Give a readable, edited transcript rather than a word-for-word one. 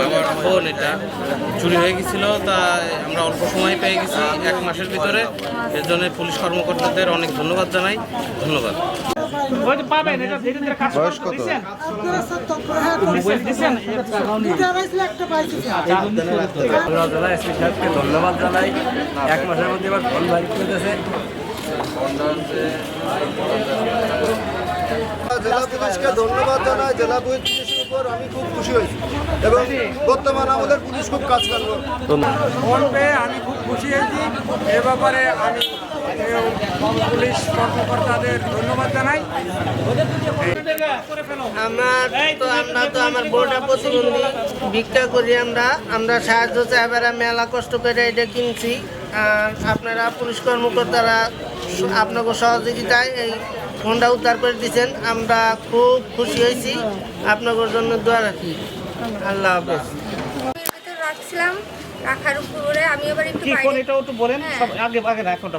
বাবার ফোন এটা চুরি হয়ে গেছিলো, তা আমরা অল্প সময় পেয়ে গেছি 1 মাসের ভিতরে। এর জন্য পুলিশ কর্মকর্তাদের অনেক ধন্যবাদ জানাই। ধন্যবাদ। বয়স কত? ধন্যবাদ জানাই। 1 মাসের মধ্যে এবার ফোন বাইর করতেছে। জেলা পুলিশকে ধন্যবাদ জানাই। জেলা পুলিশের উপর আমি খুব খুশি হয়েছি এবং বর্তমান আমাদের পুলিশ খুব কাজ করবে। ফোন পেয়ে আমি খুব খুশি হয়েছি। এ ব্যাপারে আমি পুলিশ কর্মকর্তাদের ধন্যবাদ জানাই। আমরা তো আমার বউটা প্রতিবন্ধী, ভিক্ষা করি। আমরা সাহায্য চাই, এবারে মেলা কষ্ট করে এটা কিনছি। আর আপনারা পুলিশ কর্মকর্তারা আপনাকে সহযোগিতায় এই ফোনটা উদ্ধার করে দিচ্ছেন। আমরা খুব খুশি হয়েছি। আপনাদের জন্য দোয়া রাখি। আল্লাহ হাফেজ। রাখছিলাম, রাখার উপরে আমি এবার একটু কি কোন এটাও তো বলেন, সব আগে আগে রাখুন।